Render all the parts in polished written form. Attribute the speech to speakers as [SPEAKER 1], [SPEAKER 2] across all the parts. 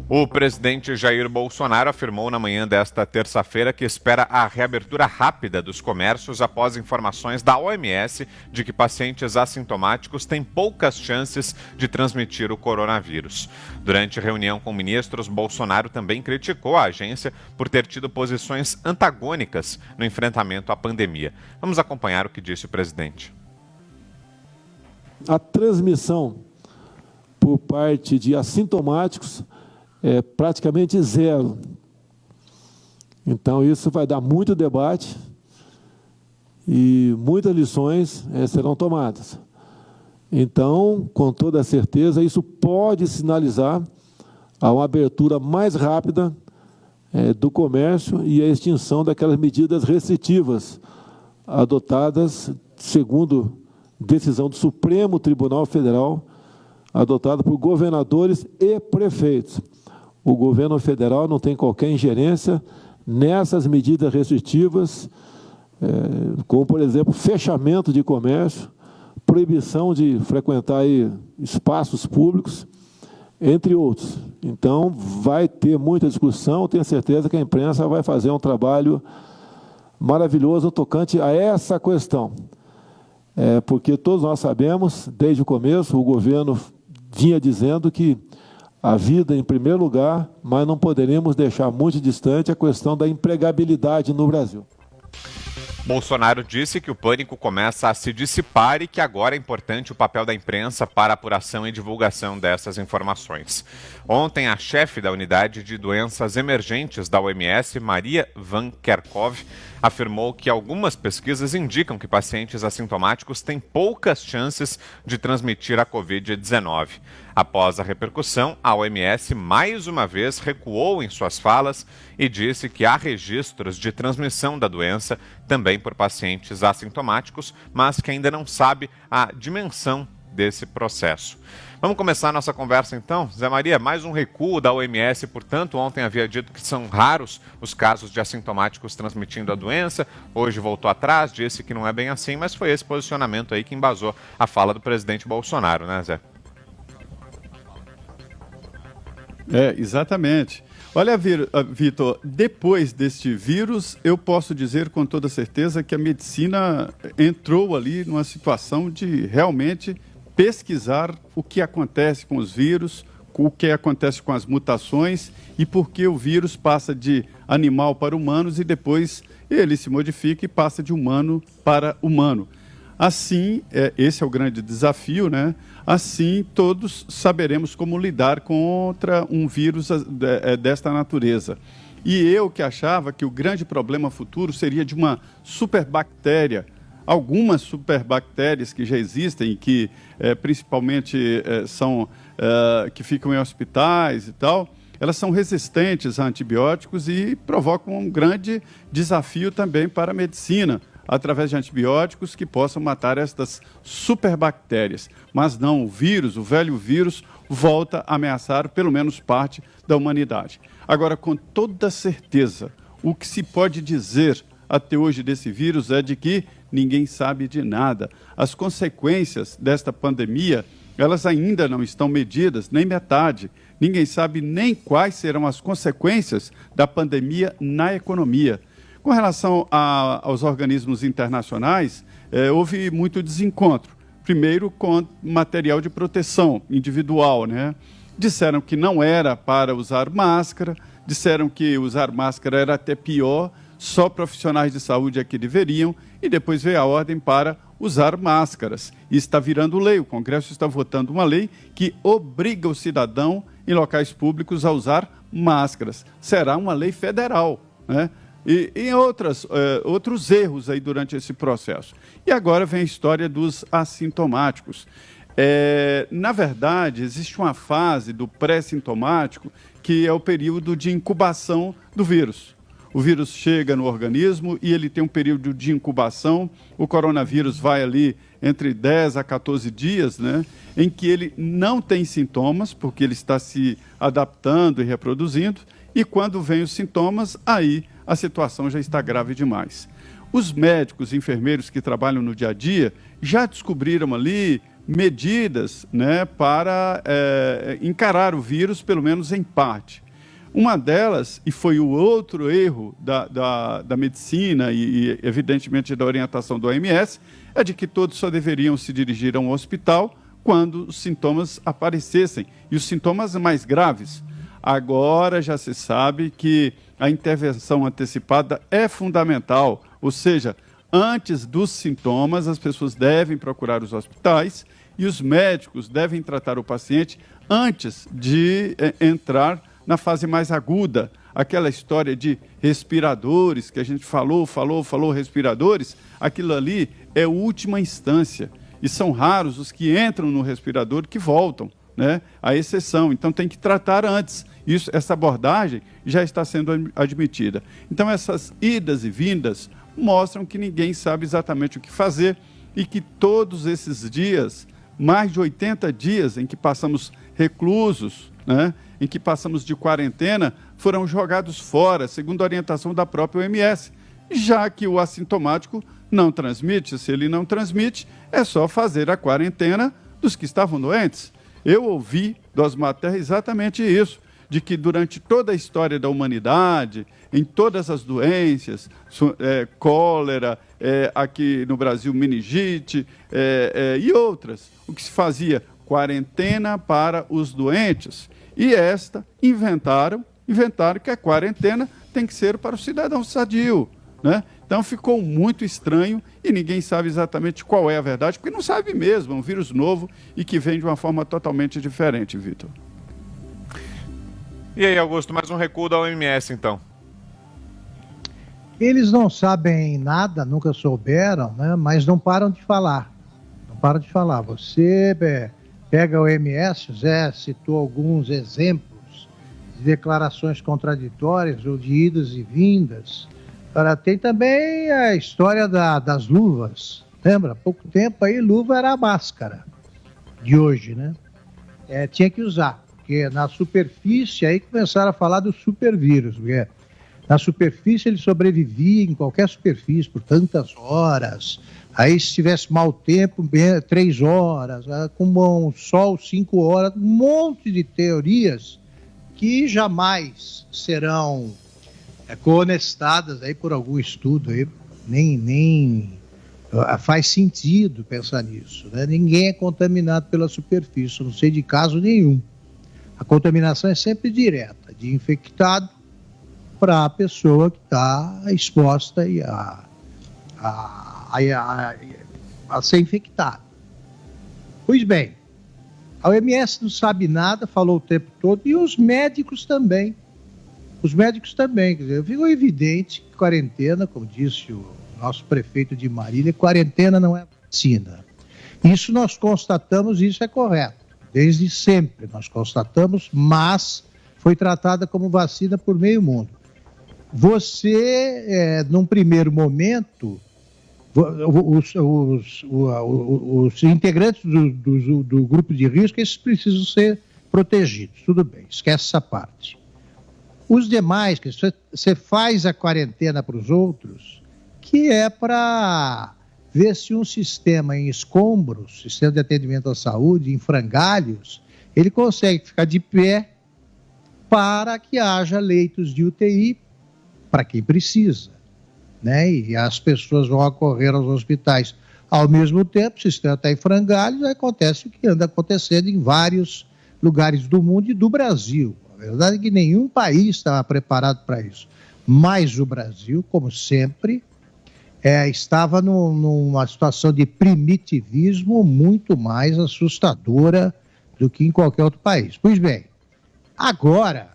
[SPEAKER 1] O presidente Jair Bolsonaro afirmou na manhã desta terça-feira que espera a reabertura rápida dos comércios após informações da OMS de que pacientes assintomáticos têm poucas chances de transmitir o coronavírus. Durante reunião com ministros, Bolsonaro também criticou a agência por ter tido posições antagônicas no enfrentamento à pandemia. Vamos acompanhar o que disse o presidente.
[SPEAKER 2] A transmissão por parte de assintomáticos é praticamente zero. Então, isso vai dar muito debate e muitas lições serão tomadas. Então, com toda certeza, isso pode sinalizar a uma abertura mais rápida do comércio e a extinção daquelas medidas restritivas adotadas, segundo decisão do Supremo Tribunal Federal, adotada por governadores e prefeitos. O governo federal não tem qualquer ingerência nessas medidas restritivas, como, por exemplo, fechamento de comércio, proibição de frequentar espaços públicos, entre outros. Então, vai ter muita discussão, tenho certeza que a imprensa vai fazer um trabalho maravilhoso tocante a essa questão. Porque todos nós sabemos, desde o começo, o governo vinha dizendo que a vida em primeiro lugar, mas não poderíamos deixar muito distante a questão da empregabilidade no Brasil.
[SPEAKER 1] Bolsonaro disse que o pânico começa a se dissipar e que agora é importante o papel da imprensa para a apuração e divulgação dessas informações. Ontem, a chefe da Unidade de Doenças Emergentes da OMS, Maria Van Kerkhove, afirmou que algumas pesquisas indicam que pacientes assintomáticos têm poucas chances de transmitir a Covid-19. Após a repercussão, a OMS mais uma vez recuou em suas falas e disse que há registros de transmissão da doença também por pacientes assintomáticos, mas que ainda não sabe a dimensão desse processo. Vamos começar a nossa conversa então? Zé Maria, mais um recuo da OMS, portanto, ontem havia dito que são raros os casos de assintomáticos transmitindo a doença, hoje voltou atrás, disse que não é bem assim, mas foi esse posicionamento aí que embasou a fala do presidente Bolsonaro, né, Zé?
[SPEAKER 3] Exatamente. Olha, Vitor, depois deste vírus, eu posso dizer com toda certeza que a medicina entrou ali numa situação de realmente pesquisar o que acontece com os vírus, o que acontece com as mutações e por que o vírus passa de animal para humanos e depois ele se modifica e passa de humano para humano. Assim, esse é o grande desafio, né? Assim, todos saberemos como lidar contra um vírus desta natureza. E eu que achava que o grande problema futuro seria de uma superbactéria, algumas superbactérias que já existem, que principalmente que ficam em hospitais e tal, elas são resistentes a antibióticos e provocam um grande desafio também para a medicina, através de antibióticos que possam matar estas superbactérias. Mas não, o velho vírus, volta a ameaçar pelo menos parte da humanidade. Agora, com toda certeza, o que se pode dizer até hoje desse vírus é de que ninguém sabe de nada. As consequências desta pandemia, elas ainda não estão medidas, nem metade. Ninguém sabe nem quais serão as consequências da pandemia na economia. Com relação aos organismos internacionais, houve muito desencontro. Primeiro, com material de proteção individual, né? Disseram que não era para usar máscara, disseram que usar máscara era até pior, só profissionais de saúde é que deveriam, e depois veio a ordem para usar máscaras. E está virando lei, o Congresso está votando uma lei que obriga o cidadão em locais públicos a usar máscaras. Será uma lei federal, né? E outros erros aí durante esse processo. E agora vem a história dos assintomáticos. Na verdade, existe uma fase do pré-sintomático que é o período de incubação do vírus. O vírus chega no organismo e ele tem um período de incubação. O coronavírus vai ali entre 10 a 14 dias, né, em que ele não tem sintomas, porque ele está se adaptando e reproduzindo, e quando vem os sintomas, aí a situação já está grave demais. Os médicos e enfermeiros que trabalham no dia a dia já descobriram ali medidas, né, para encarar o vírus, pelo menos em parte. Uma delas, e foi o outro erro da medicina e, evidentemente, da orientação do OMS, é de que todos só deveriam se dirigir a um hospital quando os sintomas aparecessem, e os sintomas mais graves. Agora já se sabe que a intervenção antecipada é fundamental, ou seja, antes dos sintomas, as pessoas devem procurar os hospitais e os médicos devem tratar o paciente antes de entrar na fase mais aguda. Aquela história de respiradores, que a gente falou, respiradores, aquilo ali é a última instância. E são raros os que entram no respirador que voltam, né? A exceção. Então tem que tratar antes. Essa abordagem já está sendo admitida. Então essas idas e vindas mostram que ninguém sabe exatamente o que fazer e que todos esses dias, mais de 80 dias em que passamos reclusos, né, em que passamos de quarentena, foram jogados fora, segundo a orientação da própria OMS, já que o assintomático não transmite. Se ele não transmite, é só fazer a quarentena dos que estavam doentes. Eu ouvi do Osmar Terra exatamente isso, de que durante toda a história da humanidade, em todas as doenças, cólera, aqui no Brasil, meningite e outras, o que se fazia? Quarentena para os doentes. E inventaram que a quarentena tem que ser para o cidadão sadio, né? Então ficou muito estranho e ninguém sabe exatamente qual é a verdade, porque não sabe mesmo, é um vírus novo e que vem de uma forma totalmente diferente, Vitor.
[SPEAKER 1] E aí, Augusto, mais um recuo da OMS, então?
[SPEAKER 4] Eles não sabem nada, nunca souberam, né? Mas não param de falar. Não param de falar. Você pega a OMS, o Zé citou alguns exemplos de declarações contraditórias ou de idas e vindas. Tem também a história das luvas. Lembra? Há pouco tempo aí, luva era a máscara de hoje, né? Tinha que usar. Porque na superfície, aí começaram a falar do supervírus, porque na superfície ele sobrevivia em qualquer superfície por tantas horas, aí se tivesse mau tempo, 3 horas, com bom sol, 5 horas, um monte de teorias que jamais serão coonestadas aí por algum estudo, aí, nem faz sentido pensar nisso, né? Ninguém é contaminado pela superfície, não sei de caso nenhum. A contaminação é sempre direta, de infectado para a pessoa que está exposta a ser infectada. Pois bem, a OMS não sabe nada, falou o tempo todo, e os médicos também. Os médicos também, quer dizer, ficou evidente que quarentena, como disse o nosso prefeito de Marília, quarentena não é vacina. Isso nós constatamos, isso é correto. Desde sempre nós constatamos, mas foi tratada como vacina por meio mundo. Você, num primeiro momento, os integrantes do grupo de risco, esses precisam ser protegidos, tudo bem, esquece essa parte. Os demais, que você faz a quarentena para os outros, que é para ver se um sistema em escombros, sistema de atendimento à saúde, em frangalhos, ele consegue ficar de pé para que haja leitos de UTI para quem precisa, né? E as pessoas vão acorrer aos hospitais. Ao mesmo tempo, o sistema está em frangalhos, acontece o que anda acontecendo em vários lugares do mundo e do Brasil. A verdade é que nenhum país estava preparado para isso. Mas o Brasil, como sempre, estava numa situação de primitivismo muito mais assustadora do que em qualquer outro país. Pois bem, agora,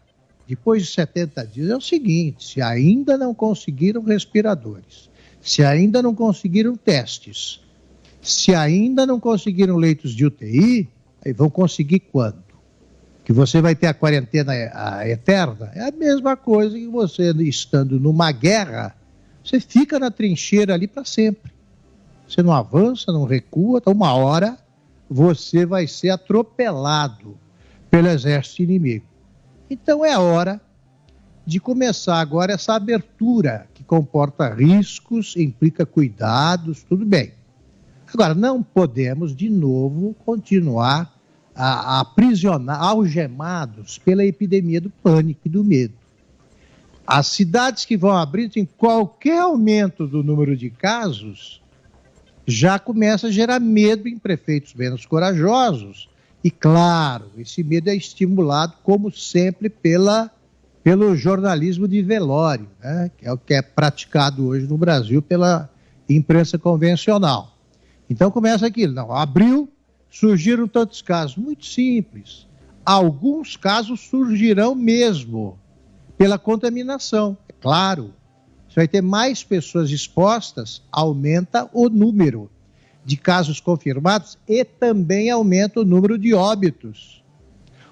[SPEAKER 4] depois de 70 dias, é o seguinte: se ainda não conseguiram respiradores, se ainda não conseguiram testes, se ainda não conseguiram leitos de UTI, aí vão conseguir quando? Que você vai ter a quarentena eterna? É a mesma coisa que você, estando numa guerra, você fica na trincheira ali para sempre. Você não avança, não recua, então uma hora você vai ser atropelado pelo exército inimigo. Então é hora de começar agora essa abertura que comporta riscos, implica cuidados, tudo bem. Agora, não podemos, de novo, continuar a aprisionar, algemados pela epidemia do pânico e do medo. As cidades que vão abrir, em qualquer aumento do número de casos, já começa a gerar medo em prefeitos menos corajosos. E, claro, esse medo é estimulado, como sempre, pelo jornalismo de velório, né? Que é o que é praticado hoje no Brasil pela imprensa convencional. Então começa aquilo, não, abriu, surgiram tantos casos, muito simples. Alguns casos surgirão mesmo pela contaminação, é claro. Você vai ter mais pessoas expostas, aumenta o número de casos confirmados e também aumenta o número de óbitos.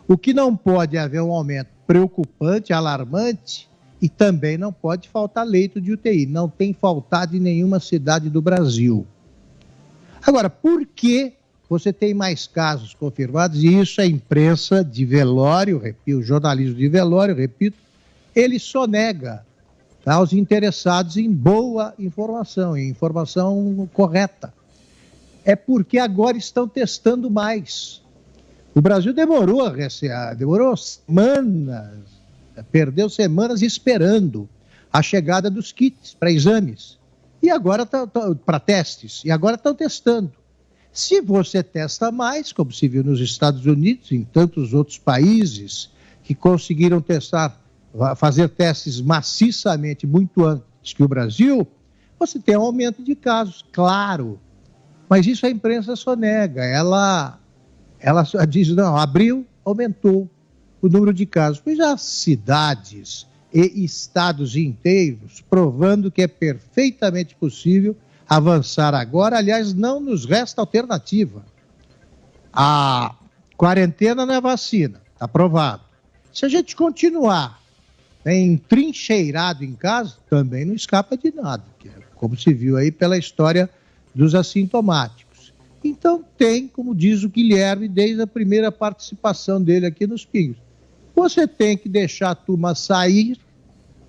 [SPEAKER 4] O que não pode haver um aumento preocupante, alarmante, e também não pode faltar leito de UTI. Não tem faltado em nenhuma cidade do Brasil. Agora, por que você tem mais casos confirmados? E isso a imprensa de velório, repito, o jornalismo de velório, repito, ele sonega aos interessados em boa informação, em informação correta. É porque agora estão testando mais. O Brasil demorou semanas, perdeu semanas esperando a chegada dos kits para exames. E agora para testes, e agora estão testando. Se você testa mais, como se viu nos Estados Unidos, em tantos outros países que conseguiram fazer testes maciçamente muito antes que o Brasil, você tem um aumento de casos, claro. Mas isso a imprensa só nega. Ela diz, não, abriu, aumentou o número de casos. Pois há cidades e estados inteiros provando que é perfeitamente possível avançar agora. Aliás, não nos resta alternativa. A quarentena não é vacina, está provado. Se a gente continuar entrincheirado em casa, também não escapa de nada, como se viu aí pela história dos assintomáticos. Então tem, como diz o Guilherme, desde a primeira participação dele aqui nos Pingos, você tem que deixar a turma sair,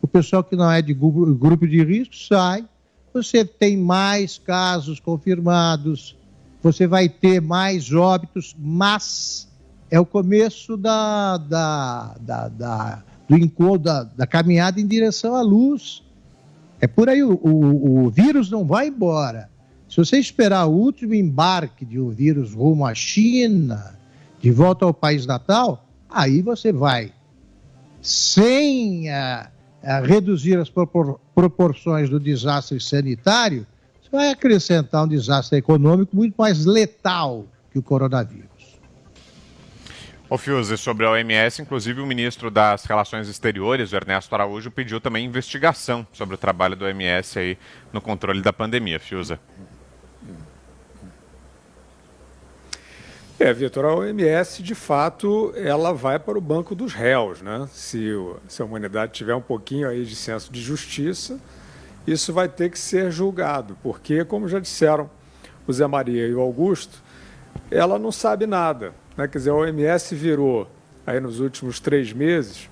[SPEAKER 4] o pessoal que não é de grupo de risco sai, você tem mais casos confirmados, você vai ter mais óbitos, mas é o começo da caminhada em direção à luz. É por aí, o vírus não vai embora. Se você esperar o último embarque de um vírus rumo à China, de volta ao país natal, aí você vai, sem reduzir as proporções do desastre sanitário, você vai acrescentar um desastre econômico muito mais letal que o coronavírus.
[SPEAKER 1] Ô Fiuza, sobre a OMS, inclusive o ministro das Relações Exteriores, Ernesto Araújo, pediu também investigação sobre o trabalho do OMS aí no controle da pandemia. Fiuza.
[SPEAKER 5] Vitor, a OMS, de fato, ela vai para o banco dos réus, né? Se a humanidade tiver um pouquinho aí de senso de justiça, isso vai ter que ser julgado, porque, como já disseram o Zé Maria e o Augusto, ela não sabe nada, né? Quer dizer, a OMS virou, aí nos últimos 3 meses,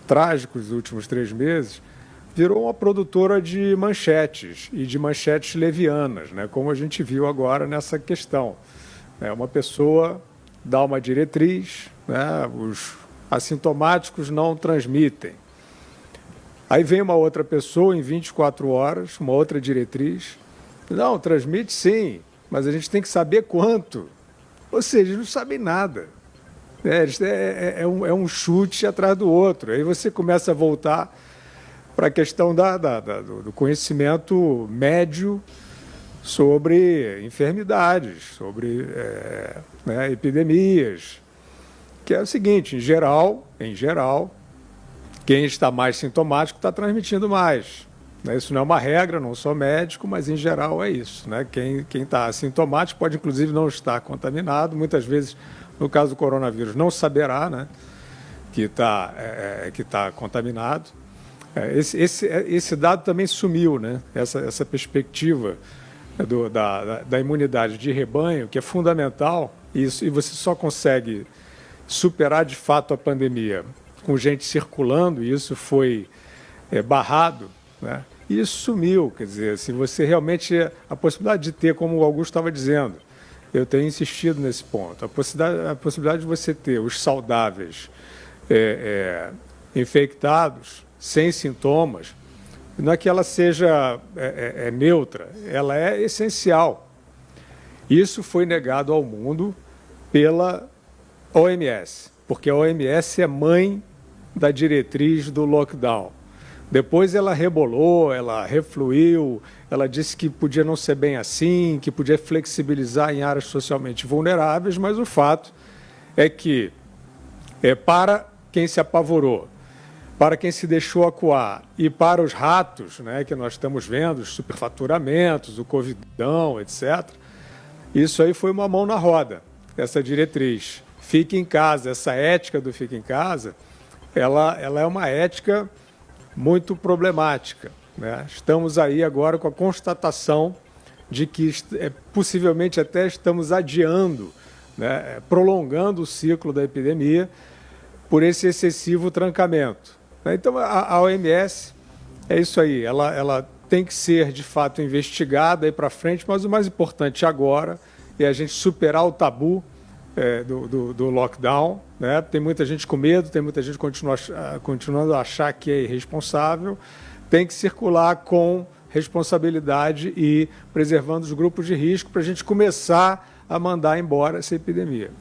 [SPEAKER 5] trágicos últimos 3 meses, virou uma produtora de manchetes, e de manchetes levianas, né? Como a gente viu agora nessa questão. Uma pessoa dá uma diretriz, né? Os assintomáticos não transmitem. Aí vem uma outra pessoa em 24 horas, uma outra diretriz. Não, transmite sim, mas a gente tem que saber quanto. Ou seja, eles não sabem nada. É um chute atrás do outro. Aí você começa a voltar para a questão do conhecimento médio sobre enfermidades, sobre epidemias, que é o seguinte, em geral, quem está mais sintomático está transmitindo mais. Isso não é uma regra, não sou médico, mas em geral é isso. Quem está assintomático pode, inclusive, não estar contaminado. Muitas vezes, no caso do coronavírus, não saberá que está contaminado. Esse dado também sumiu, essa perspectiva da imunidade de rebanho, que é fundamental, e você só consegue superar de fato a pandemia com gente circulando, e isso foi barrado, e isso sumiu. Quer dizer, assim, você realmente, a possibilidade de ter, como o Augusto estava dizendo, eu tenho insistido nesse ponto, a possibilidade de você ter os saudáveis infectados, sem sintomas, não é que ela seja neutra, ela é essencial. Isso foi negado ao mundo pela OMS, porque a OMS é mãe da diretriz do lockdown. Depois ela rebolou, ela refluiu, ela disse que podia não ser bem assim, que podia flexibilizar em áreas socialmente vulneráveis, mas o fato é que, para quem se apavorou, para quem se deixou acuar e para os ratos, né, que nós estamos vendo, os superfaturamentos, o covidão, etc., isso aí foi uma mão na roda, essa diretriz. Fique em casa, essa ética do fique em casa, ela é uma ética muito problemática, né? Estamos aí agora com a constatação de que possivelmente até estamos adiando, né, prolongando o ciclo da epidemia por esse excessivo trancamento. Então, a OMS é isso aí, ela tem que ser, de fato, investigada aí para frente, mas o mais importante agora é a gente superar o tabu do lockdown, né? Tem muita gente com medo, tem muita gente continuando a achar que é irresponsável. Tem que circular com responsabilidade e preservando os grupos de risco para a gente começar a mandar embora essa epidemia.